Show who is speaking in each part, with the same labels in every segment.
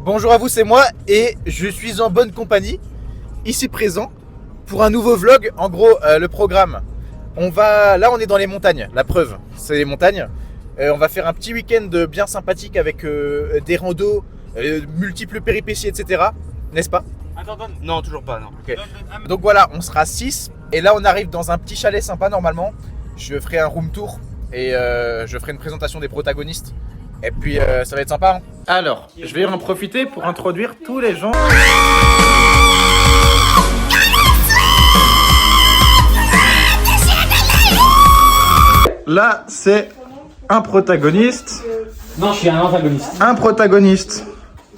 Speaker 1: Bonjour à vous, c'est moi et je suis en bonne compagnie, ici présent, pour un nouveau vlog. En gros, le programme, là on est dans les montagnes, la preuve, c'est les montagnes. On va faire un petit week-end bien sympathique avec des randos, multiples péripéties, etc. N'est-ce pas?
Speaker 2: Attends, non, toujours pas, non.
Speaker 1: Okay. Donc voilà, on sera 6 et là on arrive dans un petit chalet sympa normalement. Je ferai un room tour et je ferai une présentation des protagonistes. Et puis ça va être sympa, hein. Alors, je vais en profiter pour introduire tous les gens. Là, c'est un protagoniste.
Speaker 2: Non, je suis un antagoniste.
Speaker 1: Un protagoniste.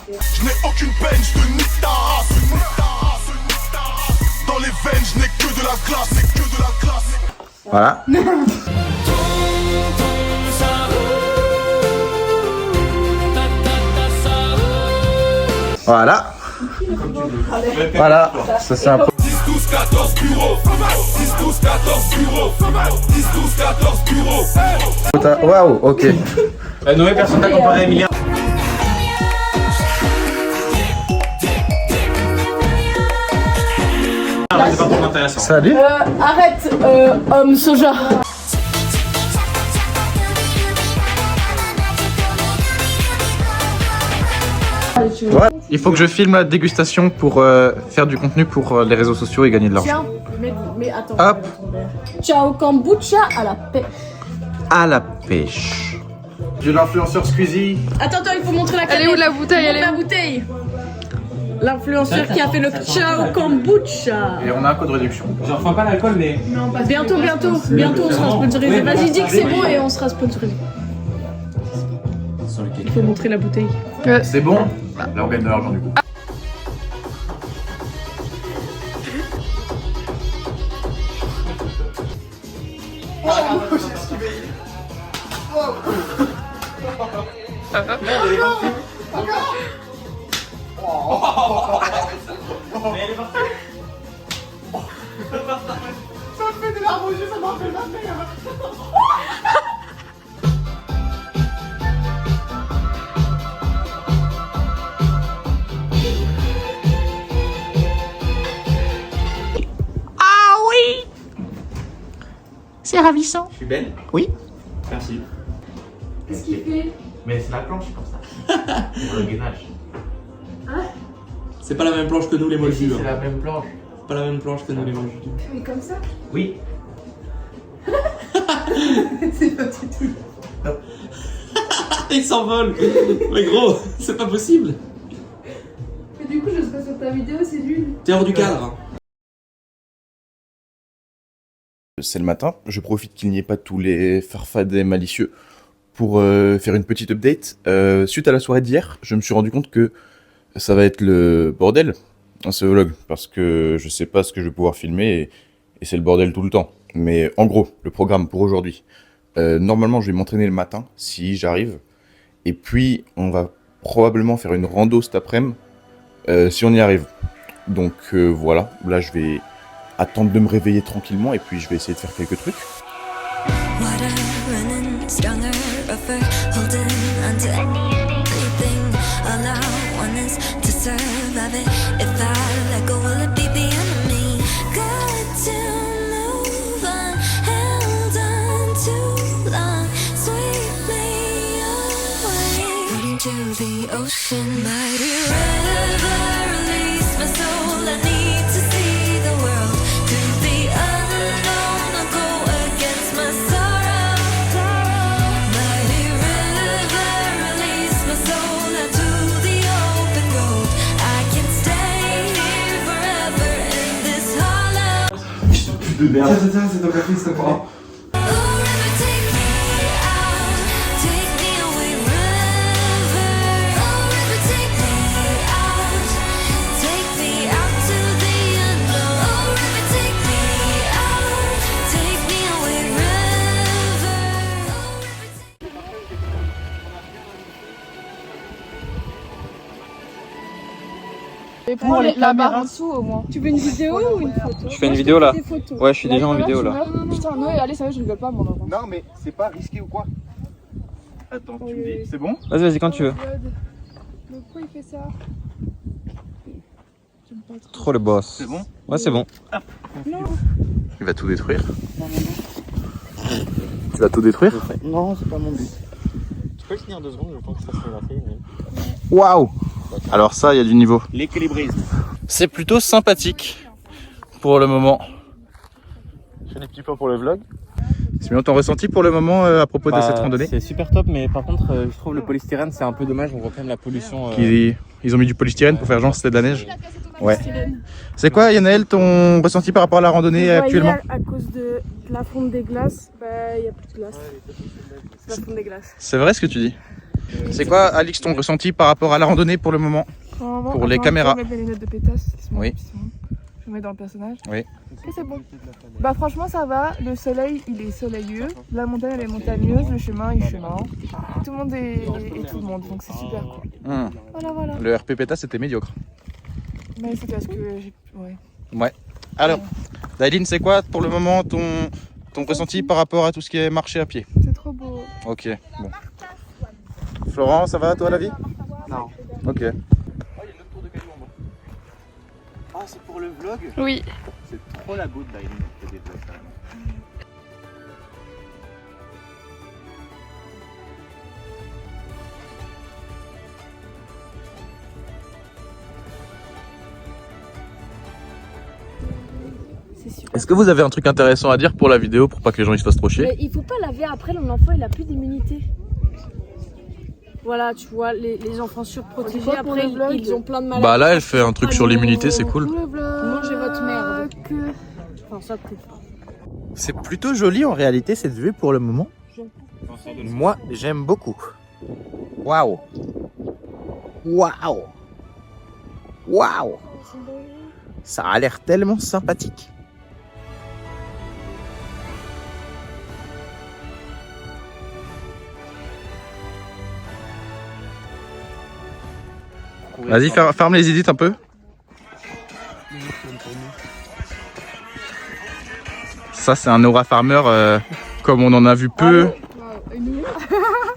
Speaker 3: Je n'ai aucune peine, je te nique ta race. Dans les veines, je n'ai que de la classe,
Speaker 1: Voilà. Voilà. Voilà. Ça c'est un
Speaker 3: 10, 12, 14 bureaux. 10, 12, 14 bureaux. 10, 12, 14 bureaux.
Speaker 1: Waouh, ok.
Speaker 2: Noé, personne t'a comparé à Emilien. C'est pas trop intéressant.
Speaker 1: Salut.
Speaker 4: Arrête, homme soja.
Speaker 1: Ouais. Il faut que je filme la dégustation pour faire du contenu pour les réseaux sociaux et gagner de l'argent.
Speaker 4: Tiens, mais attends.
Speaker 1: Hop.
Speaker 4: Ciao kombucha à la paix.
Speaker 1: À la pêche. J'ai l'influenceur Squeezie.
Speaker 4: Attends, il faut montrer la canette.
Speaker 5: Elle est où la bouteille? Elle est
Speaker 4: la
Speaker 5: où?
Speaker 4: bouteille. L'influenceur qui a fait le ciao kombucha.
Speaker 1: Et on a un code réduction.
Speaker 2: J'en ferai pas l'alcool, mais.
Speaker 4: Bientôt, on sera sponsorisé. Vas-y, dis que c'est bon et on sera sponsorisé. Il faut montrer la bouteille.
Speaker 1: C'est bon. Là on gagne de l'argent du coup.
Speaker 5: C'est ravissant.
Speaker 2: Je suis Ben.
Speaker 1: Oui.
Speaker 2: Merci.
Speaker 4: Qu'est-ce qu'il fait?
Speaker 2: Mais c'est la planche comme ça. Pour le gainage.
Speaker 6: C'est pas la même planche que nous les moldus.
Speaker 2: C'est la même planche.
Speaker 6: Pas la même planche que nous les moldus.
Speaker 4: Mais comme ça?
Speaker 2: Oui.
Speaker 4: C'est pas du tout.
Speaker 6: Il s'envole. Mais gros, c'est pas possible.
Speaker 4: Mais du coup, je serai sur ta vidéo, c'est nul.
Speaker 6: T'es hors du cadre.
Speaker 7: C'est le matin, je profite qu'il n'y ait pas tous les farfadets malicieux pour faire une petite update. Suite à la soirée d'hier, je me suis rendu compte que ça va être le bordel, ce vlog, parce que je sais pas ce que je vais pouvoir filmer et c'est le bordel tout le temps. Mais en gros, le programme pour aujourd'hui, normalement je vais m'entraîner le matin, si j'arrive, et puis on va probablement faire une rando cet après-midi, si on y arrive. Donc voilà, là je vais attendre de me réveiller tranquillement et puis je vais essayer de faire quelques trucs.
Speaker 6: C'est ton café, c'est quoi?
Speaker 5: Et pour la barre en dessous au moins.
Speaker 4: Tu veux une vidéo ou une photo?
Speaker 8: Je fais une vidéo là.
Speaker 4: Des photos.
Speaker 8: Ouais, je suis déjà en vidéo là.
Speaker 5: Putain, Noé, allez, ça va, je rigole pas moi.
Speaker 1: Non mais c'est pas risqué ou quoi? Attends, tu me dis, c'est bon?
Speaker 8: Vas-y, vas-y, quand tu veux.
Speaker 5: Mais pourquoi il fait ça? J'aime pas trop.
Speaker 6: Trop le boss.
Speaker 1: C'est bon?
Speaker 6: Ouais, c'est bon.
Speaker 5: Non.
Speaker 1: Il va tout détruire. Tu vas tout détruire?
Speaker 6: Non, c'est pas mon but. Tu peux le finir 2 secondes, je pense que ça serait la fait.
Speaker 1: Waouh! Alors ça, il y a du niveau.
Speaker 6: L'équilibrisme.
Speaker 1: C'est plutôt sympathique pour le moment. Je fais des petits points pour le vlog. C'est bien ton ressenti pour le moment à propos de cette randonnée?
Speaker 6: C'est super top, mais par contre, je trouve le polystyrène c'est un peu dommage. On voit quand même la pollution.
Speaker 1: Ils ont mis du polystyrène pour faire genre c'était de la neige. Ouais.
Speaker 4: Stylène.
Speaker 1: C'est quoi Yanaël ton ressenti par rapport à la randonnée actuellement?
Speaker 4: À cause de la fonte des glaces, il n'y a plus de glace. C'est la fonte des glaces.
Speaker 1: C'est vrai ce que tu dis. C'est quoi Alix ton ressenti par rapport à la randonnée pour le moment? Pour les caméras.
Speaker 5: Je vais mettre les lunettes de pétasse.
Speaker 1: Oui.
Speaker 5: Je me mets dans le personnage.
Speaker 1: Oui.
Speaker 5: Et c'est bon. Bah franchement ça va. Le soleil il est soleilleux. La montagne elle est montagneuse. Le chemin il est chemin. Tout le monde est tout le monde. Donc c'est super quoi. Voilà.
Speaker 1: Le RP Pétasse c'était médiocre.
Speaker 5: Mais c'est parce que j'ai... Ouais.
Speaker 1: Ouais. Alors, Daïline, c'est quoi pour le moment ton ressenti par rapport à tout ce qui est marché à pied?
Speaker 5: C'est trop beau.
Speaker 1: Ok, bon. Florent, ça va toi la vie?
Speaker 6: Non.
Speaker 1: Ok.
Speaker 6: Ah, c'est pour le vlog?
Speaker 5: Oui.
Speaker 6: C'est trop la goutte d'Aileen qui fait des vlogs.
Speaker 1: Est-ce que vous avez un truc intéressant à dire pour la vidéo pour pas que les gens ils se fassent trop chier?
Speaker 4: Mais il faut pas laver après, l'enfant il a plus d'immunité. Voilà, tu vois, les enfants surprotégés,
Speaker 5: Quoi pour
Speaker 4: après
Speaker 5: le vlog
Speaker 4: ils ont plein de maladies.
Speaker 1: Bah là elle fait un truc sur l'immunité, c'est cool.
Speaker 4: Mangez votre merde. Enfin, ça peut.
Speaker 1: C'est plutôt joli en réalité cette vue pour le moment. Moi j'aime beaucoup. Waouh. Waouh. Waouh. Ça a l'air tellement sympathique. Vas-y, ferme les édits un peu. Ça, c'est un Aura Farmer comme on en a vu peu.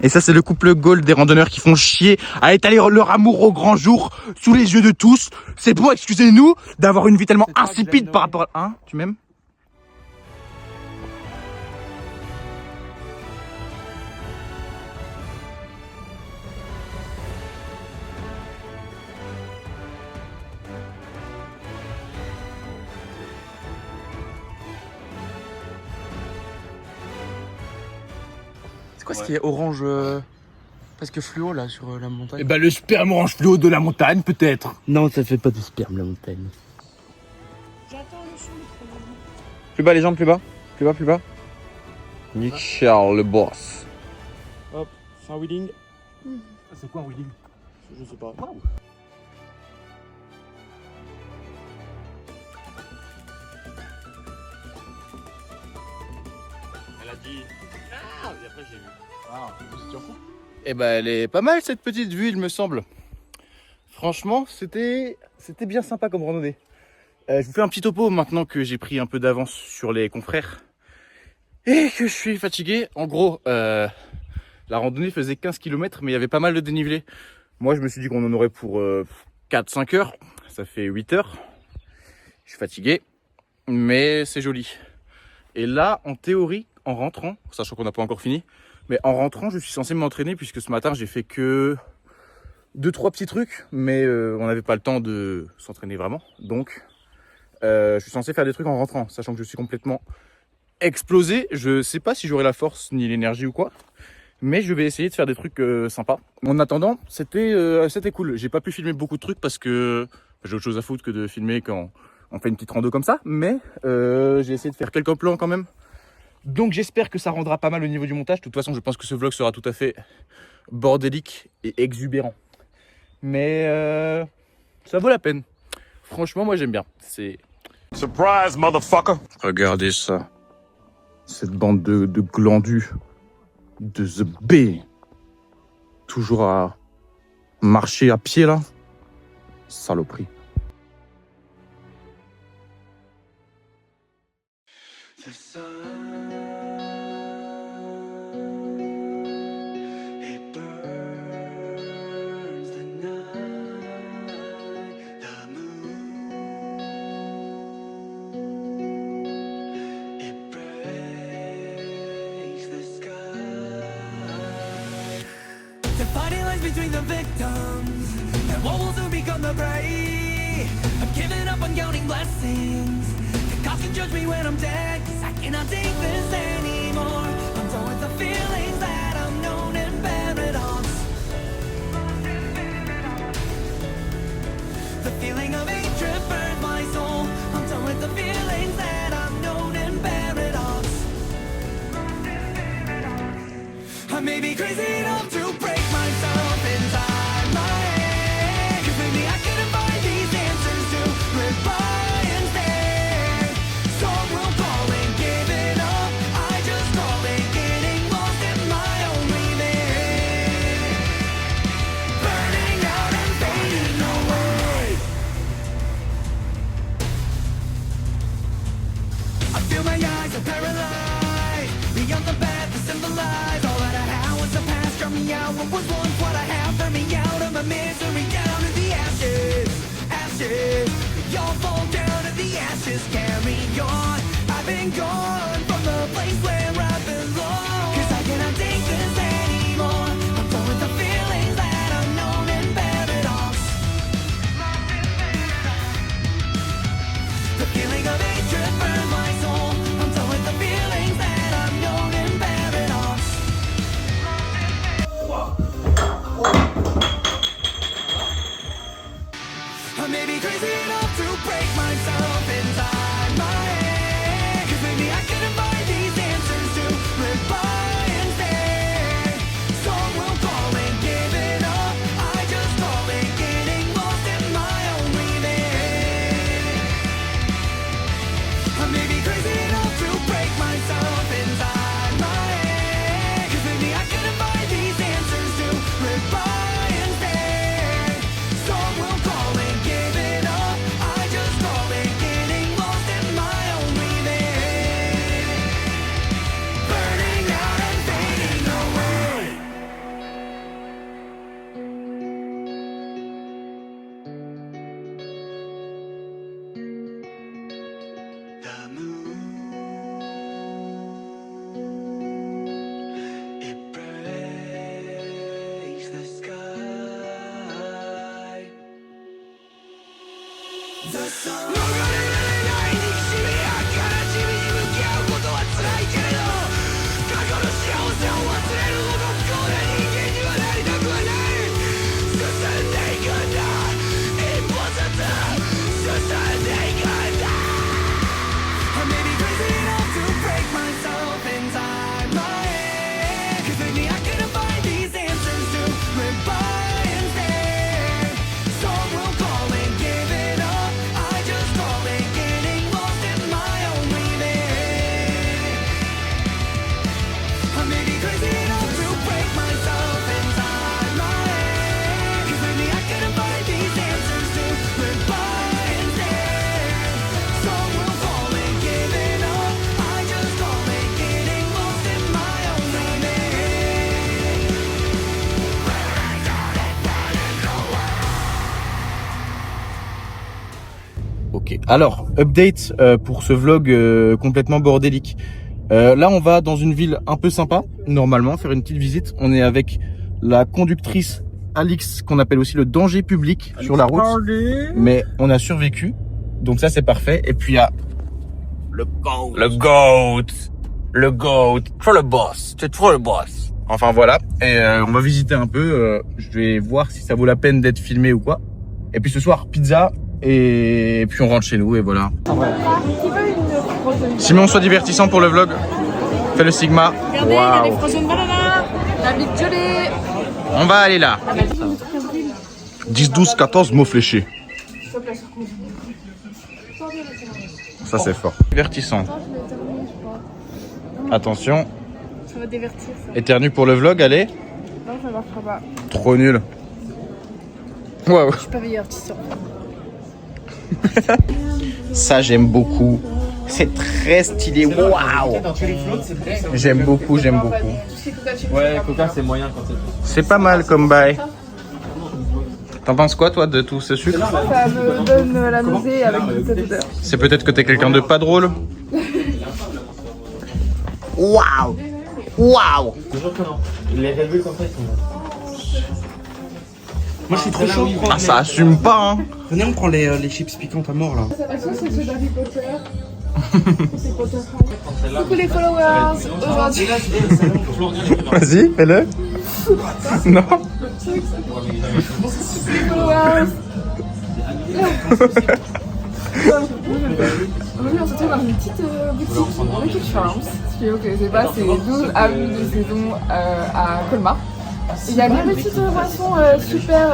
Speaker 1: Et ça, c'est le couple Gold des randonneurs qui font chier à étaler leur amour au grand jour sous les yeux de tous. C'est bon, excusez-nous d'avoir une vie tellement insipide par rapport à... Hein, tu m'aimes? C'est quoi ce qui est orange presque fluo là sur la montagne?
Speaker 3: Eh ben le sperme orange fluo de la montagne peut-être.
Speaker 6: Non, ça fait pas de sperme la montagne.
Speaker 1: Plus bas les jambes, plus bas. Plus bas, plus bas. Nick Charles le boss.
Speaker 6: Hop, c'est un wheeling.
Speaker 3: C'est quoi un wheeling?
Speaker 6: Je sais pas. Elle a dit. Ah, et après j'ai vu.
Speaker 1: Eh ben elle est pas mal cette petite vue il me semble. Franchement c'était bien sympa comme randonnée. Je vous fais un petit topo maintenant que j'ai pris un peu d'avance sur les confrères. Et que je suis fatigué. En gros la randonnée faisait 15 km mais il y avait pas mal de dénivelé. Moi je me suis dit qu'on en aurait pour 4-5 heures. Ça fait 8 heures. Je suis fatigué. Mais c'est joli. Et là en théorie en rentrant, sachant qu'on n'a pas encore fini, mais en rentrant, je suis censé m'entraîner puisque ce matin, j'ai fait que 2-3 petits trucs, mais on n'avait pas le temps de s'entraîner vraiment. Donc, je suis censé faire des trucs en rentrant, sachant que je suis complètement explosé. Je sais pas si j'aurai la force ni l'énergie ou quoi, mais je vais essayer de faire des trucs sympas. En attendant, c'était cool. J'ai pas pu filmer beaucoup de trucs parce que j'ai autre chose à foutre que de filmer quand on fait une petite rando comme ça, mais j'ai essayé de faire quelques plans quand même. Donc j'espère que ça rendra pas mal au niveau du montage. De toute façon, je pense que ce vlog sera tout à fait bordélique et exubérant. Mais ça vaut la peine. Franchement, moi j'aime bien. C'est...
Speaker 3: Surprise motherfucker.
Speaker 1: Regardez ça. Cette bande de glandus. De The B. Toujours à marcher à pied là. Saloperie.
Speaker 3: between the victims and what will soon become the prey. I'm giving up on counting blessings. The cops can judge me when I'm dead, 'cause I cannot take this anymore. I'm done with the feelings that I'm known in paradox. The feeling of hatred burns my soul. I'm done with the feelings that I'm known in paradox. I may be crazy enough to break myself inside my head, 'cause maybe I couldn't find these answers to live by instead. Some will call it giving up, I just call it getting lost in my own breathing. Burning out and fading away. I feel my eyes are paralyzed, beyond the path to symbolize all that I had was the past. Draw me out what was once what I have, burn me out of my misery, down to the ashes, ashes. We all fall down to the ashes, carry on. I've been gone from the place where I belong, 'cause I cannot take this anymore. I'm done with the feelings that I'm known in paradox. The feeling of hatred burns my soul. I'm done with the feelings that I'm known in paradox. I may be crazy enough to break myself inside my head, 'cause maybe I couldn't find these answers to live by instead. Some will call it giving up, I just call it getting lost in my own breathing. I may be crazy enough to break myself inside my head, 'cause maybe I couldn't find these answers to live by instead. Some will call it giving up, I just call it getting lost in my own breathing. Burning out and fading away. The moon, it breaks the sky. The sun. 逃れられない憎しみや悲しみに向き合うことは辛いけれど、過去の幸せを忘れるほど不幸な人間にはなりたくはない。進んでいくんだ、一歩ずつ進んでいくんだ。I may be crazy enough to break myself inside my head, 'cause maybe I couldn't find these answers to live by instead. Some will call it giving up, I just call it getting lost in my own breathing. I may be crazy enough to break myself inside my head, 'cause maybe I couldn't find these answers to live by instead. Some will call it giving up, I just call it getting lost in my own breathing.
Speaker 1: Ok, alors, update pour ce vlog complètement bordélique. Là, on va dans une ville un peu sympa, normalement, faire une petite visite. On est avec la conductrice Alix, qu'on appelle aussi le danger public sur la route. Mais on a survécu, donc ça c'est parfait. Et puis il y a le GOAT, trop le boss, c'est trop le boss. Enfin voilà, et on va visiter un peu, je vais voir si ça vaut la peine d'être filmé ou quoi. Et puis ce soir, pizza, et puis on rentre chez nous, et voilà. Simon, sois divertissant pour le vlog. Fais le Sigma.
Speaker 4: Regardez, il y a des frozen banana, la bite gelée.
Speaker 1: On va aller là. 10, 12, 14 mots fléchés. Ça c'est fort. Divertissant. Attention.
Speaker 4: Ça va divertir ça.
Speaker 1: Éternue pour le vlog, allez.
Speaker 4: Non, ça marchera pas.
Speaker 1: Trop nul. Wow.
Speaker 4: Je suis pas divertissant.
Speaker 1: Ça j'aime beaucoup. C'est très stylé. Waouh. J'aime beaucoup, j'aime beaucoup.
Speaker 2: Ouais, Coca, c'est moyen quand c'est.
Speaker 1: C'est pas mal comme bail. T'en penses quoi toi de tout ce sucre?
Speaker 5: Ça me donne la nausée avec toute cette odeur.
Speaker 1: C'est peut-être que t'es quelqu'un de pas drôle. Waouh. Waouh.
Speaker 2: Toujours que non. Les Red Bull comme ça, ils sont.
Speaker 8: Moi je suis trop chaud.
Speaker 7: Ah, ça assume pas, hein.
Speaker 8: Venez, on prend les chips piquantes à mort là.
Speaker 5: Est-ce que c'est ceux d'Harry Potter? C'est Potterheim. Coucou les followers. Aujourd'hui,
Speaker 7: Vas-y, fais-le. Non.
Speaker 5: les followers. Aujourd'hui, on se retrouve dans une petite boutique Lucky Charms. Si vous ne connaissez pas, c'est 12 avenue de Saison à Colmar. Il y a une petite boisson super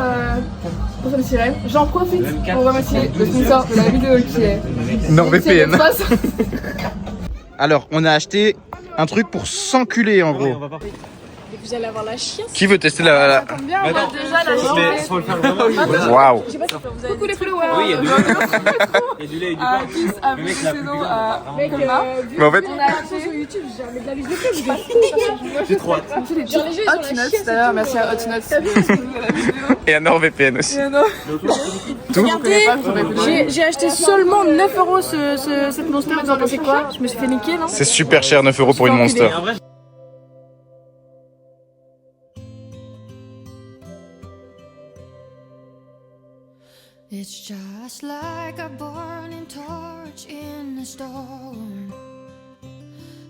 Speaker 5: pour une sirène. J'en profite pour remercier le sponsor de la vidéo qui est
Speaker 1: NordVPN.
Speaker 5: Espace.
Speaker 1: Alors, on a acheté un truc pour s'enculer en gros.
Speaker 4: Vous allez avoir la chiasse.
Speaker 1: Qui veut tester la...
Speaker 5: Ça tombe bien, on a déjà la journée.
Speaker 1: Waouh.
Speaker 5: Coucou les followers.
Speaker 2: Oui, il y a du
Speaker 5: lait.
Speaker 2: Et du lait et du
Speaker 5: À
Speaker 2: pain.
Speaker 5: 10 avenue de Saison à Colmar.
Speaker 1: Mais en fait,
Speaker 5: On a acheté
Speaker 4: Sur YouTube, j'ai jamais de la vie de le
Speaker 2: J'ai trop hâte.
Speaker 5: des
Speaker 4: Genre, les gens, ils ont
Speaker 5: Hot
Speaker 4: la
Speaker 5: Nuts
Speaker 4: chiasse,
Speaker 5: d'ailleurs, merci à Hot Nuts.
Speaker 1: et un NordVPN aussi.
Speaker 4: Regardez, j'ai acheté seulement 9 € cette Monster. Vous en pensez quoi? Je me suis fait niquer, non?
Speaker 1: C'est super cher, 9 € pour une Monster.
Speaker 3: It's just like a burning torch in a storm,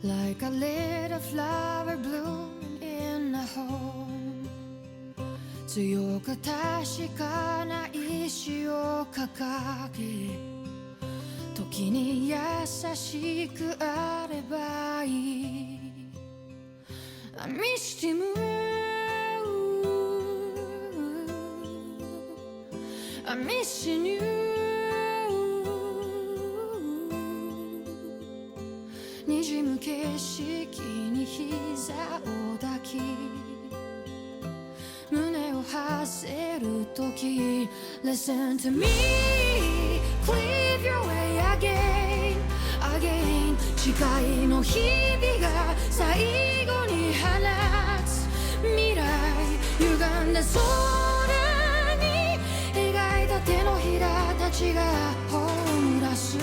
Speaker 3: like a little flower blooming in a home. 強く確かな意志を掲げ、時に優しくあればいい。I missed him. I'm missing you. 滲む景色に膝を抱き、胸を張せるとき Listen to me, cleave your way again, again 誓いの日々が最後に放つ未来歪んだ空に描いた手のひらたちが葬らす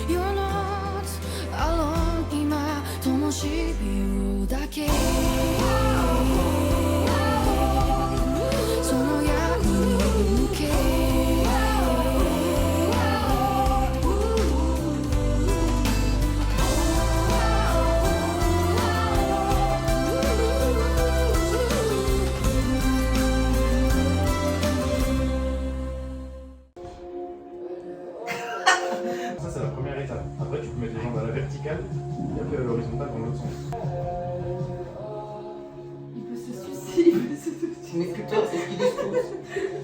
Speaker 3: You're not alone 今灯火だけその矢に向け
Speaker 7: Ça, c'est la première étape. Après, tu peux mettre les jambes à la verticale et après à l'horizontale dans l'autre sens.
Speaker 5: Il peut se suicider, il peut se suicider.
Speaker 8: Mais putain, c'est ce qu'il dit.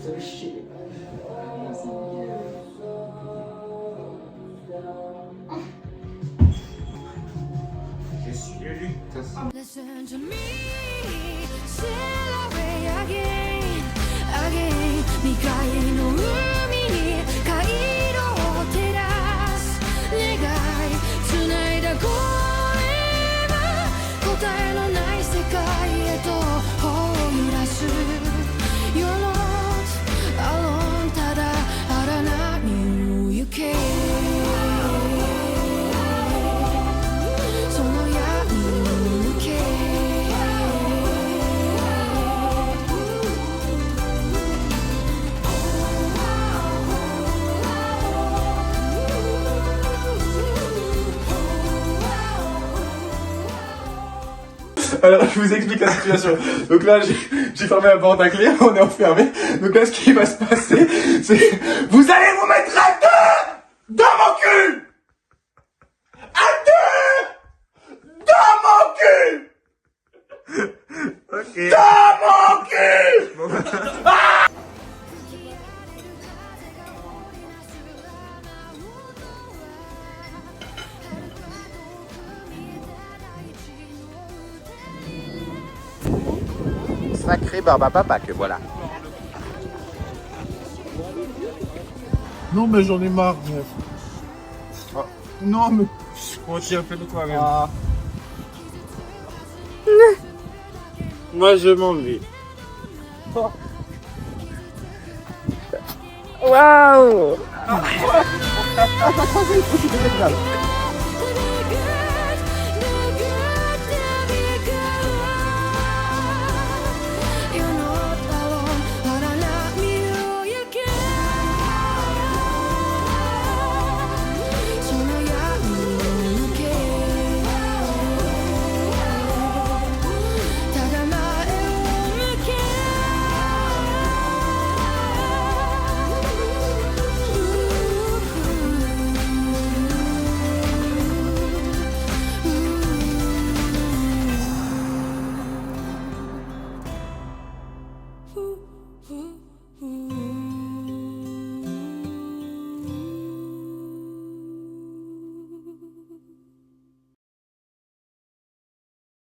Speaker 8: Ça fait chier.
Speaker 3: Listen to me, sail away again, again 未開の海に回路を照らす願い繋いだ声は答えのない世界へと歩を揺らす You're not alone ただ荒波を行けその矢に向け
Speaker 7: Alors, je vous explique la situation. Donc là, j'ai fermé la porte à clé, on est enfermé. Donc là, ce qui va se passer, c'est... Vous allez vous mettre à deux dans mon cul. À deux dans mon cul. Ok. Dans mon cul.
Speaker 1: Sacré barbe à papa que voilà.
Speaker 9: Non mais j'en ai marre. Oh. Non mais...
Speaker 2: On tient un peu de toi même.
Speaker 9: Ah. Moi je m'en vais.
Speaker 4: Waouh!